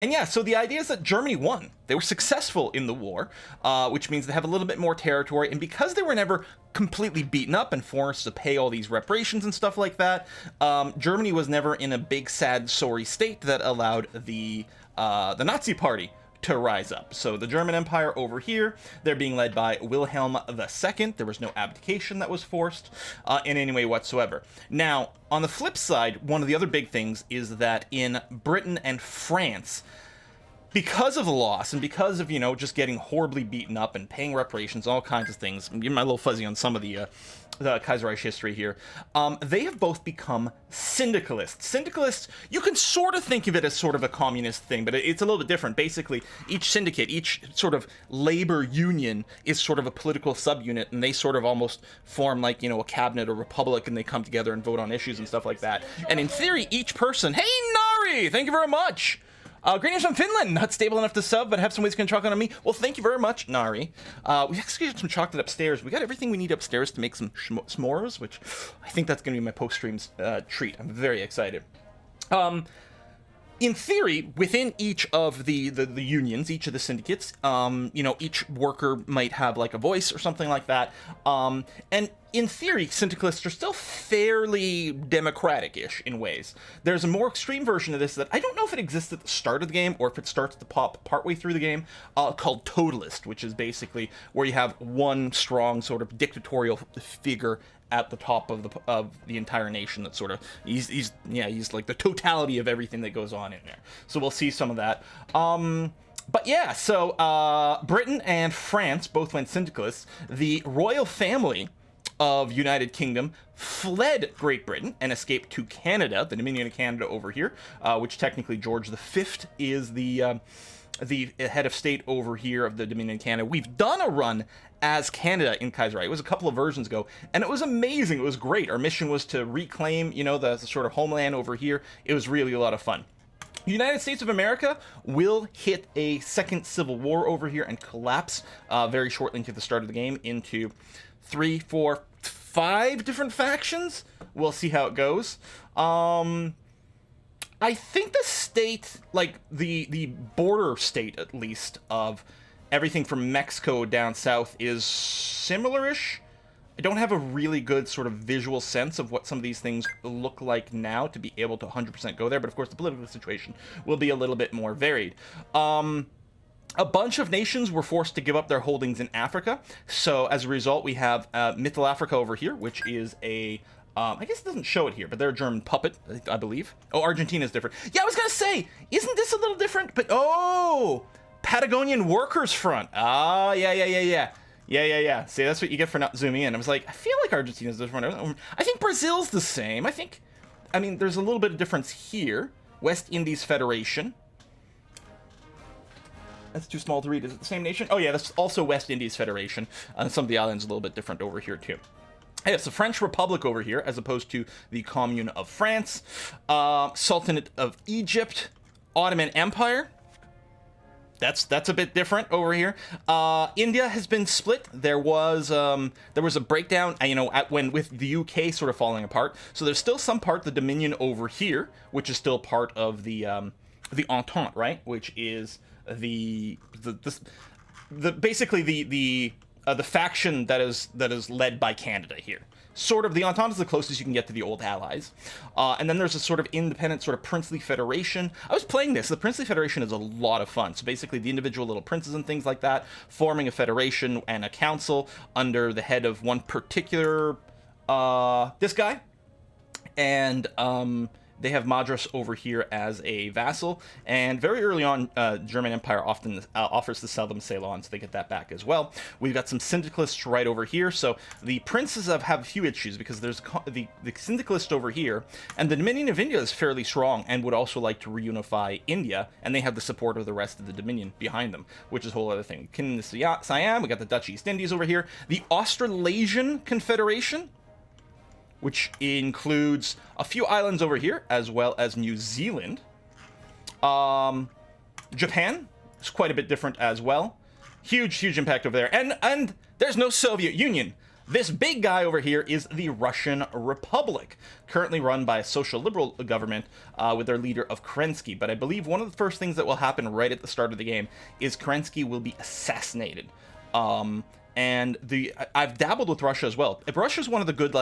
And yeah, so the idea is that Germany won. They were successful in the war, which means they have a little bit more territory. And because they were never completely beaten up and forced to pay all these reparations and stuff like that, Germany was never in a big, sad, sorry state that allowed the Nazi Party to rise up. So the German Empire over here, they're being led by Wilhelm II. There was no abdication that was forced in any way whatsoever. Now, on the flip side, one of the other big things is that in Britain and France, because of the loss and because of, just getting horribly beaten up and paying reparations, all kinds of things, I'm getting my little fuzzy on some of the Kaiserreich history here, they have both become syndicalists. Syndicalists, you can sort of think of it as sort of a communist thing, but it's a little bit different. Basically, each syndicate, each sort of labor union is sort of a political subunit, and they sort of almost form like, a cabinet or republic, and they come together and vote on issues and stuff like that. And in theory, each person, hey, Nari, thank you very much. Greetings from Finland, not stable enough to sub, but have some whiskey and chocolate on me. Well, thank you very much, Nari. We actually got some chocolate upstairs. We got everything we need upstairs to make some s'mores, which I think that's going to be my post-stream treat. I'm very excited. In theory, within each of the unions, each of the syndicates, each worker might have like a voice or something like that. And in theory, syndicalists are still fairly democratic-ish in ways. There's a more extreme version of this that I don't know if it exists at the start of the game or if it starts to pop partway through the game, called Totalist, which is basically where you have one strong sort of dictatorial figure at the top of the entire nation that sort of he's like the totality of everything that goes on in there. So we'll see some of that. But yeah, so Britain and France both went syndicalists. The royal family of United Kingdom fled Great Britain and escaped to Canada, the Dominion of Canada over here, which technically George V is the head of state over here of the Dominion of Canada. We've done a run as Canada in Kaiserreich. It was a couple of versions ago, and it was amazing. It was great. Our mission was to reclaim, the sort of homeland over here. It was really a lot of fun. United States of America will hit a second civil war over here and collapse very shortly into the start of the game into 3, 4, 5 different factions. We'll see how it goes. I think the state, like the border state at least, of everything from Mexico down south is similar-ish. I don't have a really good sort of visual sense of what some of these things look like now to be able to 100% go there, but of course the political situation will be a little bit more varied. A bunch of nations were forced to give up their holdings in Africa, so as a result we have Mittel Africa over here, which is a I guess it doesn't show it here, but they're a German puppet, I believe. Oh, Argentina's different. Yeah, I was gonna say, isn't this a little different? But, oh, Patagonian Workers Front. Ah, yeah. See, that's what you get for not zooming in. I was like, I feel like Argentina's different. I think Brazil's the same. I mean, there's a little bit of difference here. West Indies Federation. That's too small to read. Is it the same nation? Oh, yeah, that's also West Indies Federation. Some of the islands a little bit different over here, too. Hey, it's the French Republic over here, as opposed to the Commune of France. Sultanate of Egypt. Ottoman Empire. That's a bit different over here. India has been split. There was a breakdown, when with the UK sort of falling apart. So there's still some part, the Dominion over here, which is still part of the Entente, right? Which is basically the faction that is led by Canada here. Sort of, the Entente is the closest you can get to the old Allies. And then there's a sort of independent sort of princely federation. I was playing this. The princely federation is a lot of fun. So basically the individual little princes and things like that forming a federation and a council under the head of one particular, this guy. And they have Madras over here as a vassal, and very early on, German Empire often offers to sell them Ceylon, so they get that back as well. We've got some syndicalists right over here, so the princes have a few issues, because there's the syndicalist over here, and the Dominion of India is fairly strong, and would also like to reunify India, and they have the support of the rest of the Dominion behind them, which is a whole other thing. Kingdom of Siam, we got the Dutch East Indies over here, the Australasian Confederation, which includes a few islands over here, as well as New Zealand. Japan is quite a bit different as well. Huge impact over there. And there's no Soviet Union. This big guy over here is the Russian Republic, currently run by a social liberal government with their leader of Kerensky. But I believe one of the first things that will happen right at the start of the game is Kerensky will be assassinated. And I've dabbled with Russia as well. Russia's one of the good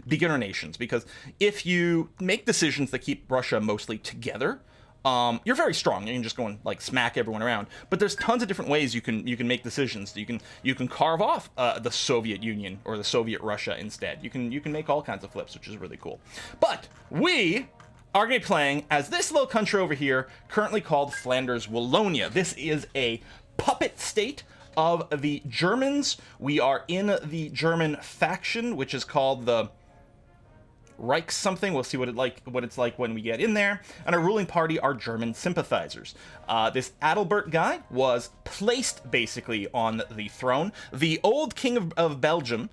beginner nations, because if you make decisions that keep Russia mostly together, you're very strong. You can just go and smack everyone around. But there's tons of different ways you can make decisions. You can carve off the Soviet Union or the Soviet Russia instead. You can make all kinds of flips, which is really cool. But we are going to be playing as this little country over here, currently called Flanders Wallonia. This is a puppet state of the Germans. We are in the German faction, which is called the Reich something. We'll see what it's like when we get in there. And our ruling party are German sympathizers. This Adelbert guy was placed basically on the throne. The old king of Belgium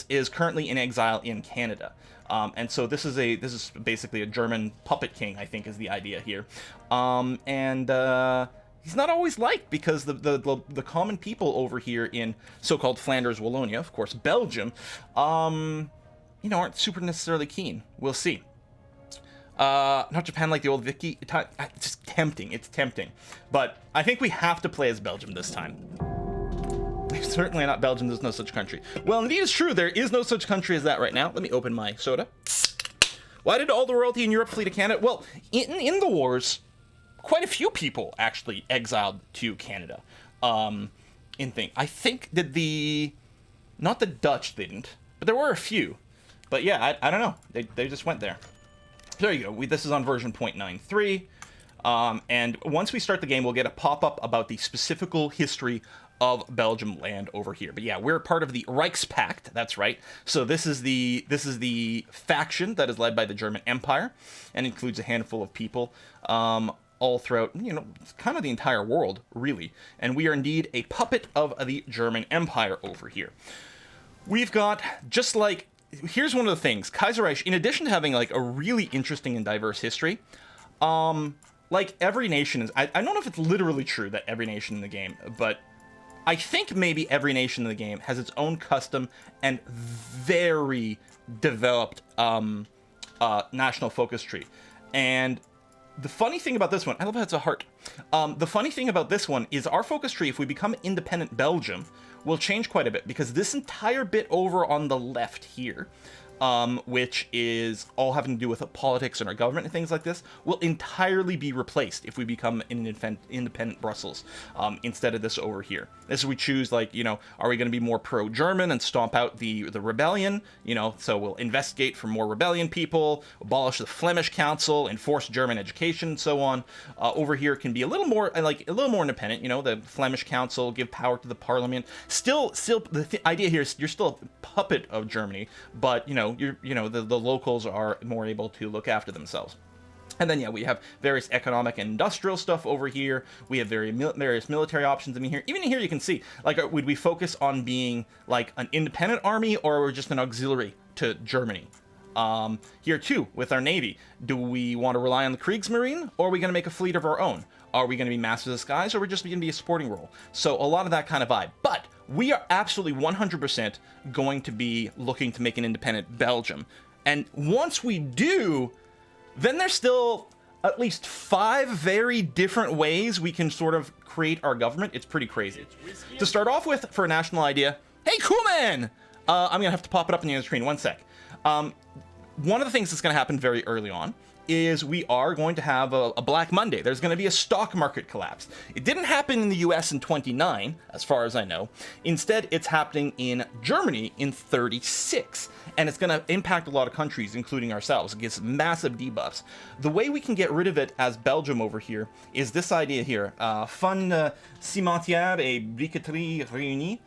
is currently in exile in Canada. And so this is basically a German puppet king, I think, is the idea here. He's not always liked, because the common people over here in so-called Flanders Wallonia, of course, Belgium, aren't super necessarily keen. We'll see. Not Japan like the old Vicky. It's just tempting. It's tempting. But I think we have to play as Belgium this time. Certainly not Belgium. There's no such country. Well, indeed, it's true. There is no such country as that right now. Let me open my soda. Why did all the royalty in Europe flee to Canada? Well, in the wars, quite a few people actually exiled to Canada. I think that not the Dutch didn't, but there were a few. But yeah, I don't know. They just went there. There you go. This is on version 0.93. And once we start the game, we'll get a pop-up about the specific history of Belgium land over here. But yeah, we're part of the Reichspakt. That's right. So this is the faction that is led by the German Empire and includes a handful of people all throughout, kind of the entire world, really. And we are indeed a puppet of the German Empire over here. We've got, here's one of the things. Kaiserreich, in addition to having a really interesting and diverse history, every nation is, I don't know if it's literally true that every nation in the game, but I think maybe every nation in the game has its own custom and very developed national focus tree. And the funny thing about this one, I love how it's a heart. The funny thing about this one is our focus tree, if we become independent Belgium, will change quite a bit, because this entire bit over on the left here, which is all having to do with politics and our government and things like this, will entirely be replaced if we become an independent Brussels, instead of this over here. This is we choose, are we going to be more pro-German and stomp out the rebellion? So we'll investigate for more rebellion people, abolish the Flemish Council, enforce German education, and so on. Over here can be a little more independent. The Flemish Council, give power to the Parliament. Still, the idea here is you're still a puppet of Germany, but the locals are more able to look after themselves. And then, yeah, we have various economic and industrial stuff over here. We have various military options. I mean, even here you can see, would we focus on being an independent army, or we're just an auxiliary to Germany? Here too, with our navy, do we want to rely on the Kriegsmarine, or are we going to make a fleet of our own? Are we going to be masters of the skies, or are we just going to be a supporting role? So a lot of that kind of vibe. But we are absolutely 100% going to be looking to make an independent Belgium. And once we do, then there's still at least 5 very different ways we can sort of create our government. It's pretty crazy. To start off with, for a national idea, hey, cool man! I'm going to have to pop it up on the other screen. One sec. One of the things that's going to happen very early on is we are going to have a Black Monday. There's going to be a stock market collapse. It didn't happen in the US in 29, as far as I know. Instead, it's happening in Germany in 36. And it's going to impact a lot of countries, including ourselves. It gets massive debuffs. The way we can get rid of it as Belgium over here is this idea here. Fund cimentière et briqueterie réunie.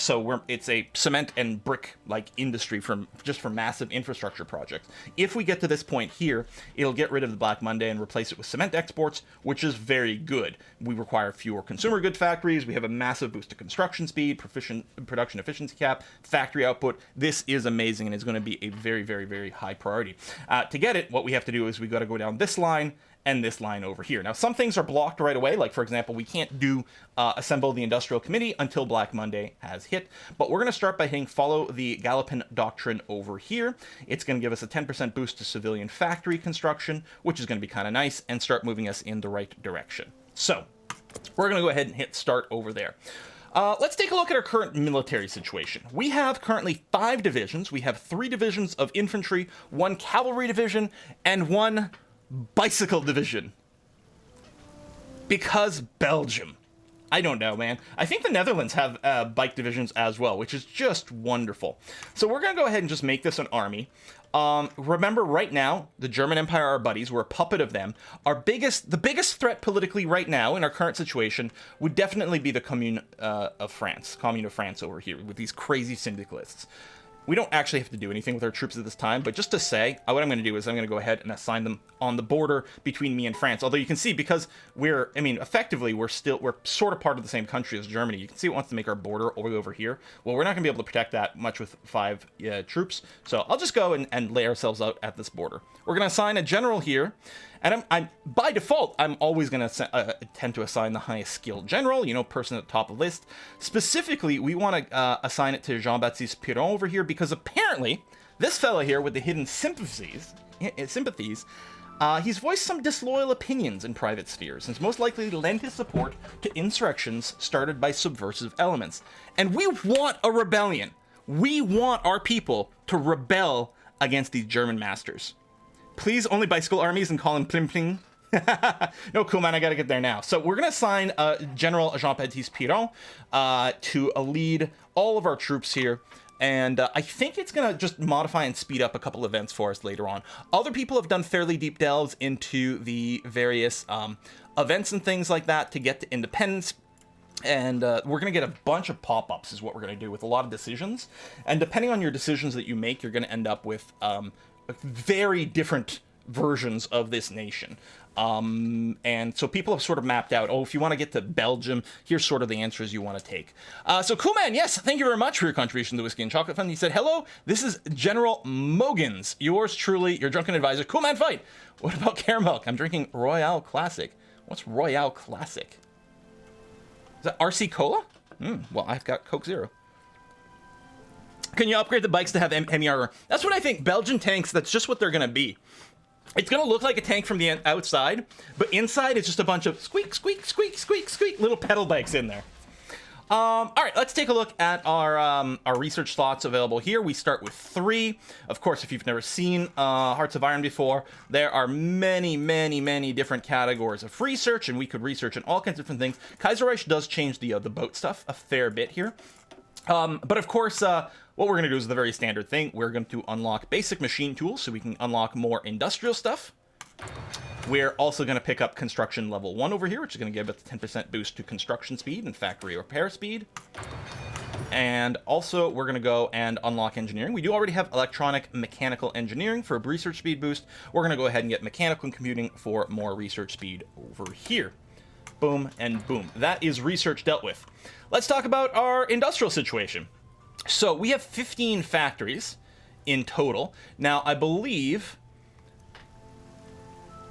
So it's a cement and brick industry for massive infrastructure projects. If we get to this point here, it'll get rid of the Black Monday and replace it with cement exports, which is very good. We require fewer consumer good factories. We have a massive boost to construction speed, production efficiency cap, factory output. This is amazing, and it's going to be a very, very, very high priority. To get it, what we have to do is we got to go down this line and this line over here. Now, some things are blocked right away. Like, for example, we can't do assemble the Industrial Committee until Black Monday has hit. But we're going to start by hitting follow the Galopin Doctrine over here. It's going to give us a 10% boost to civilian factory construction, which is going to be kind of nice, and start moving us in the right direction. So we're going to go ahead and hit start over there. Let's take a look at our current military situation. We have currently 5 divisions. We have 3 divisions of infantry, 1 cavalry division, and 1 bicycle division. Because Belgium. I don't know, man. I think the Netherlands have bike divisions as well, which is just wonderful. So we're going to go ahead and just make this an army. Remember, right now, the German Empire, our buddies, we're a puppet of them. The biggest threat politically right now in our current situation would definitely be the Commune of France over here with these crazy syndicalists. We don't actually have to do anything with our troops at this time, but just to say, what I'm going to do is I'm going to go ahead and assign them on the border between me and France. Although you can see, because effectively, we're sort of part of the same country as Germany. You can see it wants to make our border all the way over here. Well, we're not going to be able to protect that much with 5 troops. So I'll just go and lay ourselves out at this border. We're going to assign a general here. And I'm by default, I'm always going to tend to assign the highest skilled general, person at the top of the list. Specifically, we want to assign it to Jean-Baptiste Piron over here, because apparently this fella here with the hidden sympathies, he's voiced some disloyal opinions in private spheres, and is most likely to lend his support to insurrections started by subversive elements. And we want a rebellion. We want our people to rebel against these German masters. Please, only bicycle armies and call him Plim Plim. No, cool, man, I gotta get there now. So we're gonna assign General Jean-Baptiste Piron to lead all of our troops here. And I think it's gonna just modify and speed up a couple events for us later on. Other people have done fairly deep delves into the various events and things like that to get to independence. And we're going to get a bunch of pop-ups is what we're going to do with a lot of decisions. And depending on your decisions that you make, you're going to end up with very different versions of this nation. And so people have sort of mapped out, if you want to get to Belgium, here's sort of the answers you want to take. So Cool Man, yes, thank you very much for your contribution to the Whiskey and Chocolate Fund. He said, hello, this is General Mogans, yours truly, your drunken advisor. Cool Man, fight. What about caramel? I'm drinking Royale Classic. What's Royale Classic? Is that RC Cola? Well, I've got Coke Zero. Can you upgrade the bikes to have heavy armor? That's what I think. Belgian tanks, that's just what they're going to be. It's going to look like a tank from the outside, but inside it's just a bunch of squeak, squeak, squeak, squeak, squeak, little pedal bikes in there. All right, let's take a look at our research slots available here. We start with 3. Of course, if you've never seen Hearts of Iron before, there are many, many, many different categories of research, and we could research in all kinds of different things. Kaiserreich does change the boat stuff a fair bit here. But of course, what we're going to do is the very standard thing. We're going to unlock basic machine tools so we can unlock more industrial stuff. We're also going to pick up construction level 1 over here, which is going to give us a 10% boost to construction speed and factory repair speed. And also, we're going to go and unlock engineering. We do already have electronic mechanical engineering for a research speed boost. We're going to go ahead and get mechanical and computing for more research speed over here. Boom and boom. That is research dealt with. Let's talk about our industrial situation. So we have 15 factories in total. Now, I believe...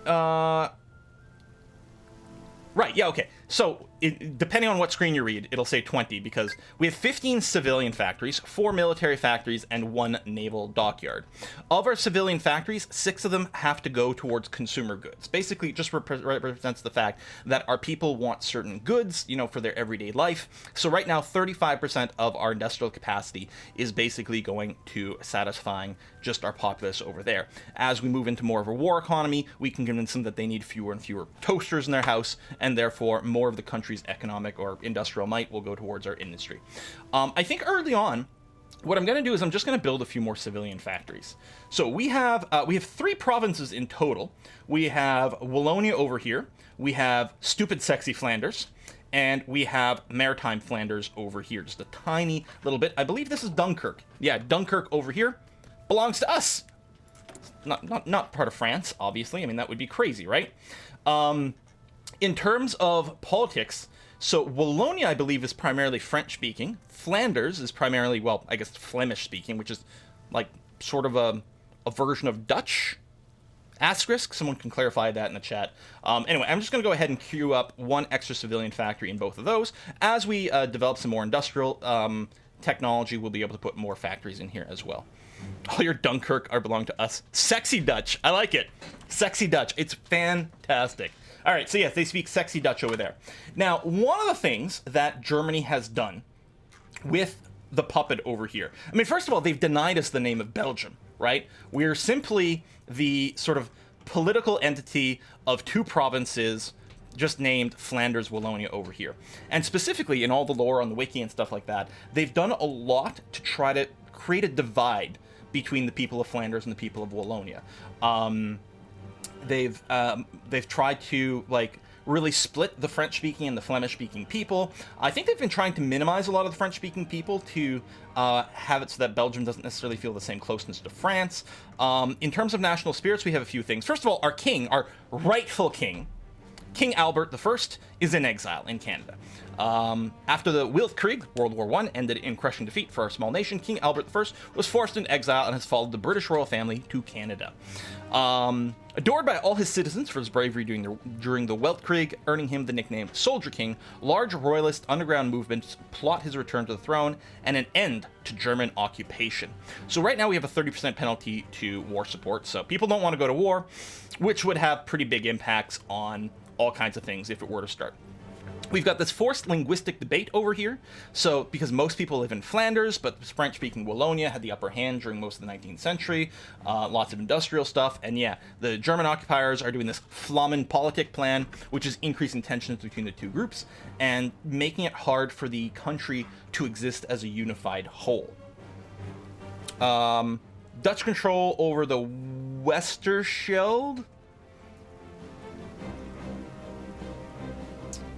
Right, yeah, okay. So, depending on what screen you read, it'll say 20, because we have 15 civilian factories, 4 military factories, and 1 naval dockyard. Of our civilian factories, 6 of them have to go towards consumer goods. Basically, it just represents the fact that our people want certain goods, for their everyday life. So right now, 35% of our industrial capacity is basically going to satisfying just our populace over there. As we move into more of a war economy, we can convince them that they need fewer and fewer toasters in their house, and therefore more of the country's economic or industrial might will go towards our industry. I think early on, what I'm going to do is I'm just going to build a few more civilian factories. So we have 3 provinces in total. We have Wallonia over here. We have stupid sexy Flanders. And we have maritime Flanders over here. Just a tiny little bit. I believe this is Dunkirk. Yeah, Dunkirk over here belongs to us. Not part of France, obviously. I mean, that would be crazy, right? In terms of politics, so Wallonia, I believe, is primarily French-speaking. Flanders is primarily, well, I guess Flemish-speaking, which is like sort of a version of Dutch. Asterisk, someone can clarify that in the chat. Anyway, I'm just going to go ahead and queue up one extra civilian factory in both of those. As we develop some more industrial technology, we'll be able to put more factories in here as well. All your Dunkirk are belong to us. Sexy Dutch. I like it. Sexy Dutch. It's fantastic. All right, so yes, they speak sexy Dutch over there. Now, one of the things that Germany has done with the puppet over here, I mean, first of all, they've denied us the name of Belgium, right? We're simply the sort of political entity of two provinces just named Flanders Wallonia over here. And specifically, in all the lore on the wiki and stuff like that, they've done a lot to try to create a divide between the people of Flanders and the people of Wallonia. They've tried to, like, really split the French-speaking and the Flemish-speaking people. I think they've been trying to minimize a lot of the French-speaking people to have it so that Belgium doesn't necessarily feel the same closeness to France. In terms of national spirits, we have a few things. First of all, our king, our rightful king, King Albert I, is in exile in Canada. After the Weltkrieg, World War I, ended in crushing defeat for our small nation, King Albert I was forced into exile and has followed the British royal family to Canada. Adored by all his citizens for his bravery during the Weltkrieg, earning him the nickname Soldier King, large royalist underground movements plot his return to the throne and an end to German occupation. So right now we have a 30% penalty to war support, so people don't want to go to war, which would have pretty big impacts on all kinds of things if it were to start. We've got this forced linguistic debate over here. So, because most people live in Flanders, but French-speaking Wallonia had the upper hand during most of the 19th century, lots of industrial stuff, and yeah, the German occupiers are doing this Flammenpolitik plan, which is increasing tensions between the two groups, and making it hard for the country to exist as a unified whole. Dutch control over the Westerschelde.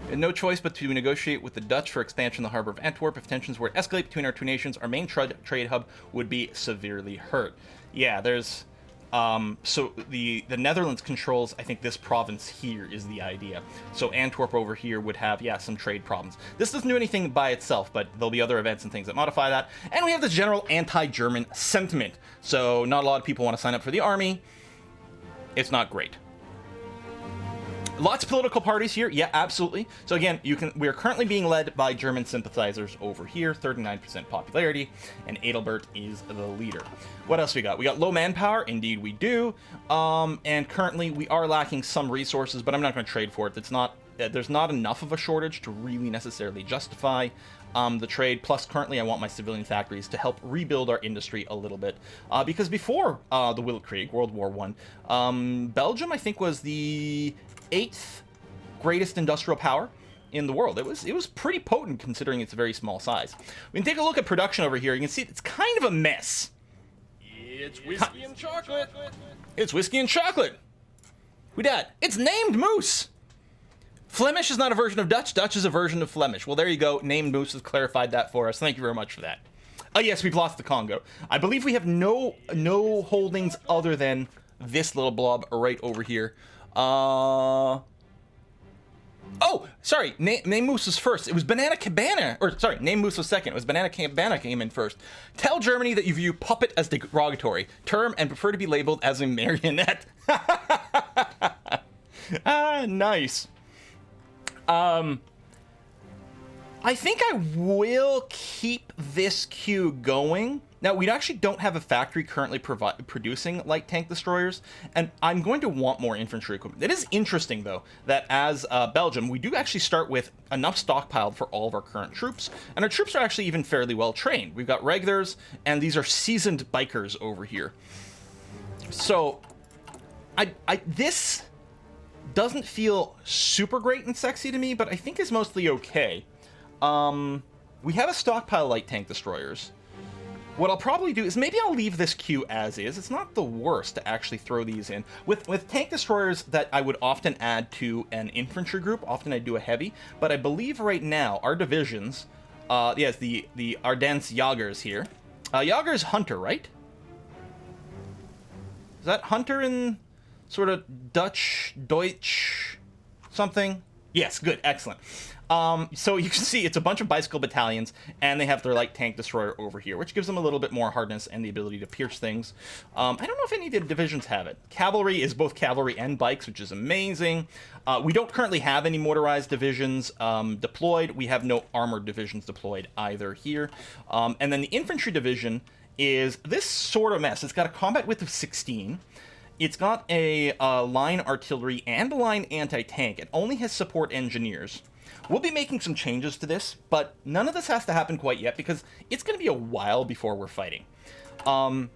And no choice but to negotiate with the Dutch for expansion of the harbor of Antwerp. If tensions were to escalate between our two nations, our main trade hub would be severely hurt. Yeah, there's... so the Netherlands controls, I think, this province here is the idea. So Antwerp over here would have, yeah, some trade problems. This doesn't do anything by itself, but there'll be other events and things that modify that. And we have this general anti-German sentiment. So not a lot of people want to sign up for the army. It's not great. Lots of political parties here. Yeah, absolutely. So again, we are currently being led by German sympathizers over here, 39% popularity, and Adelbert is the leader. What else we got? We got low manpower. Indeed, we do. And currently, we are lacking some resources, but I'm not going to trade for it. There's not enough of a shortage to really necessarily justify the trade. Plus, currently, I want my civilian factories to help rebuild our industry a little bit. Because before the Weltkrieg, World War I, Belgium, I think, was the 8th greatest industrial power in the world. It was pretty potent considering its very small size. We can take a look at production over here. You can see it's kind of a mess. It's whiskey and chocolate. It's whiskey and chocolate. Who dat? It's named Moose. Flemish is not a version of Dutch. Dutch is a version of Flemish. Well, there you go. Named Moose has clarified that for us. Thank you very much for that. Oh yes, we've lost the Congo. I believe we have no holdings other than this little blob right over here. Oh, sorry. Name Moose was first. It was Banana Cabana. Or, sorry, Name Moose was second. It was Banana Cabana came in first. Tell Germany that you view puppet as derogatory term and prefer to be labeled as a marionette. Nice. I think I will keep this queue going. Now, we actually don't have a factory currently producing light tank destroyers, and I'm going to want more infantry equipment. It is interesting, though, that as Belgium, we do actually start with enough stockpiled for all of our current troops, and our troops are actually even fairly well trained. We've got regulars, and these are seasoned bikers over here. So, this doesn't feel super great and sexy to me, but I think is mostly okay. We have a stockpile light tank destroyers. What I'll probably do is maybe I'll leave this queue as is. It's not the worst to actually throw these in. With tank destroyers that I would often add to an infantry group, often I do a heavy, but I believe right now our divisions, yes, the Ardennes Jagers here. Jager's Hunter, right? Is that Hunter in sort of Dutch, Deutsch, something? Yes, good, excellent. So you can see it's a bunch of bicycle battalions, and they have their light tank destroyer over here, which gives them a little bit more hardness and the ability to pierce things. I don't know if any of the divisions have it. Cavalry is both cavalry and bikes, which is amazing. We don't currently have any motorized divisions deployed. We have no armored divisions deployed either here. And then the infantry division is this sort of mess. It's got a combat width of 16. It's got a line artillery and a line anti-tank. It only has support engineers. We'll be making some changes to this, but none of this has to happen quite yet because it's going to be a while before we're fighting. So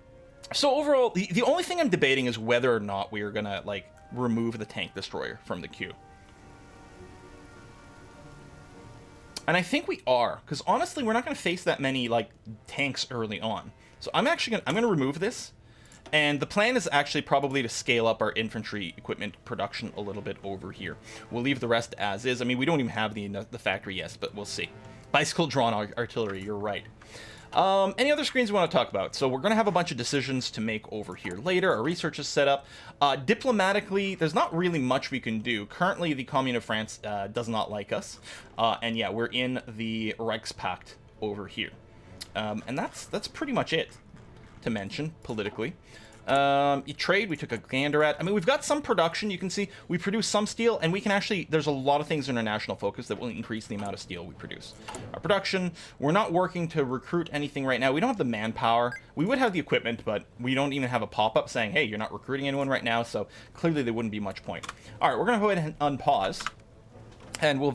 overall, the only thing I'm debating is whether or not we are going to, like, remove the tank destroyer from the queue. And I think we are, because honestly, we're not going to face that many, like, tanks early on. So I'm going to remove this. And the plan is actually probably to scale up our infantry equipment production a little bit over here. We'll leave the rest as is. I mean, we don't even have the factory yet, but we'll see. Bicycle drawn artillery, you're right. Any other screens we want to talk about? So we're going to have a bunch of decisions to make over here later. Our research is set up. Diplomatically, there's not really much we can do. Currently, the Commune of France does not like us. And yeah, we're in the Reichspakt over here. And that's pretty much it to mention politically. Trade, we took a gander at. I mean, we've got some production. You can see we produce some steel, and we can actually, there's a lot of things in our national focus that will increase the amount of steel we produce. Our production, we're not working to recruit anything right now. We don't have the manpower. We would have the equipment, but we don't even have a pop-up saying, hey, you're not recruiting anyone right now, so clearly there wouldn't be much point. All right, we're going to go ahead and unpause, and we'll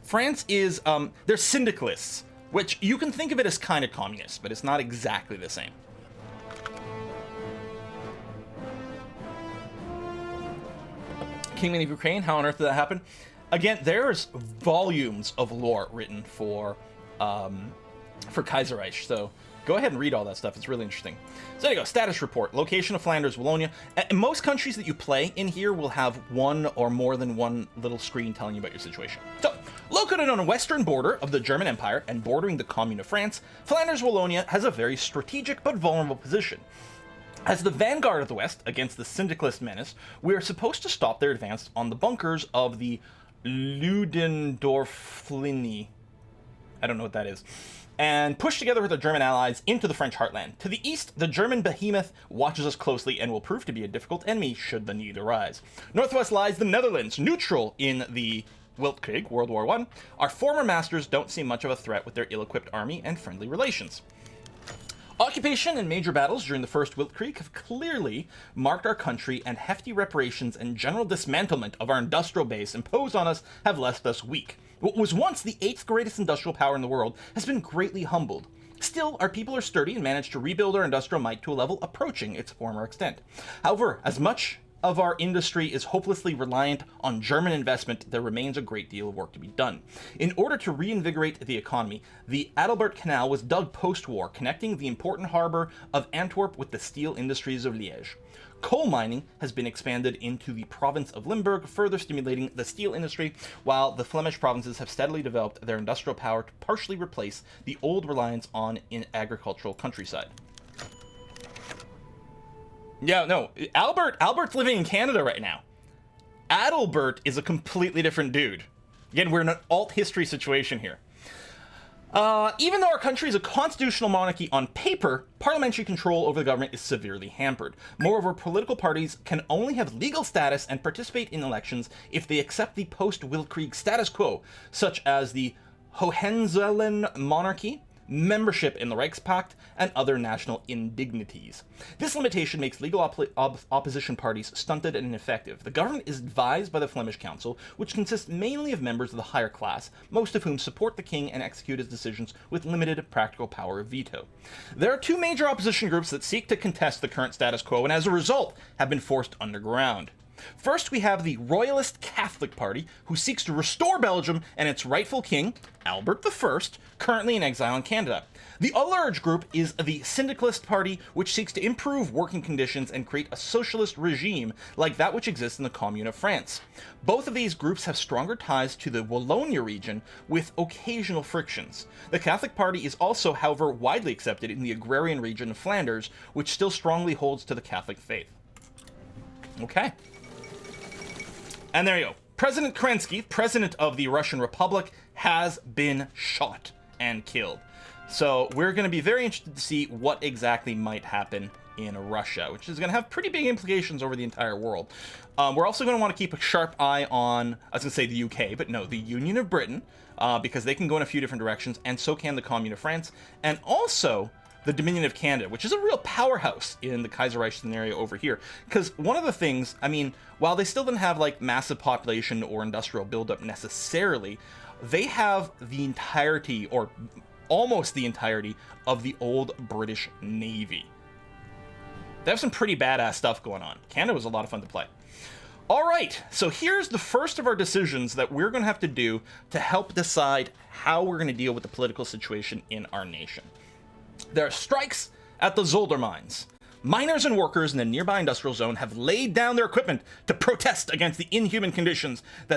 France is, they're syndicalists, which you can think of it as kind of communist, but it's not exactly the same. Kingdom of Ukraine, how on earth did that happen? Again, there's volumes of lore written for Kaiserreich, so go ahead and read all that stuff. It's really interesting. So there you go, status report. Location of Flanders Wallonia. And most countries that you play in here will have one or more than one little screen telling you about your situation. So, located on the western border of the German Empire and bordering the Commune of France, Flanders Wallonia has a very strategic but vulnerable position. As the vanguard of the West against the syndicalist menace, we are supposed to stop their advance on the bunkers of the Ludendorfflinie. I don't know what that is. And push together with our German allies into the French heartland. To the east, the German behemoth watches us closely and will prove to be a difficult enemy should the need arise. Northwest lies the Netherlands, neutral in the Weltkrieg, World War I. Our former masters don't see much of a threat with their ill-equipped army and friendly relations. Occupation and major battles during the First Weltkrieg have clearly marked our country, and hefty reparations and general dismantlement of our industrial base imposed on us have left us weak. What was once the 8th greatest industrial power in the world has been greatly humbled. Still, our people are sturdy and managed to rebuild our industrial might to a level approaching its former extent. However, as much of our industry is hopelessly reliant on German investment, there remains a great deal of work to be done. In order to reinvigorate the economy, the Adelbert Canal was dug post-war, connecting the important harbor of Antwerp with the steel industries of Liège. Coal mining has been expanded into the province of Limburg, further stimulating the steel industry, while the Flemish provinces have steadily developed their industrial power to partially replace the old reliance on an agricultural countryside. Yeah, no, Albert's living in Canada right now. Adelbert is a completely different dude. Again, we're in an alt history situation here. Even though our country is a constitutional monarchy on paper, parliamentary control over the government is severely hampered. Moreover, political parties can only have legal status and participate in elections if they accept the post-Weltkrieg status quo, such as the Hohenzollern monarchy, membership in the Reichspakt, and other national indignities. This limitation makes legal opposition parties stunted and ineffective. The government is advised by the Flemish Council, which consists mainly of members of the higher class, most of whom support the king and execute his decisions with limited practical power of veto. There are two major opposition groups that seek to contest the current status quo and as a result have been forced underground. First, we have the Royalist Catholic Party, who seeks to restore Belgium and its rightful king, Albert I, currently in exile in Canada. The large group is the Syndicalist Party, which seeks to improve working conditions and create a socialist regime like that which exists in the Commune of France. Both of these groups have stronger ties to the Wallonia region, with occasional frictions. The Catholic Party is also, however, widely accepted in the agrarian region of Flanders, which still strongly holds to the Catholic faith. Okay. And there you go. President Kerensky, president of the Russian Republic, has been shot and killed. So we're going to be very interested to see what exactly might happen in Russia, which is going to have pretty big implications over the entire world. We're also going to want to keep a sharp eye on, I was going to say the UK, but no, the Union of Britain, because they can go in a few different directions, and so can the Commune of France, and also the Dominion of Canada, which is a real powerhouse in the Kaiserreich scenario over here. Because one of the things, I mean, while they still didn't have like massive population or industrial buildup necessarily, they have the entirety, or almost the entirety, of the old British Navy. They have some pretty badass stuff going on. Canada was a lot of fun to play. All right, so here's the first of our decisions that we're going to have to do to help decide how we're going to deal with the political situation in our nation. There are strikes at the Zolder mines. Miners and workers in the nearby industrial zone have laid down their equipment to protest against the inhuman conditions that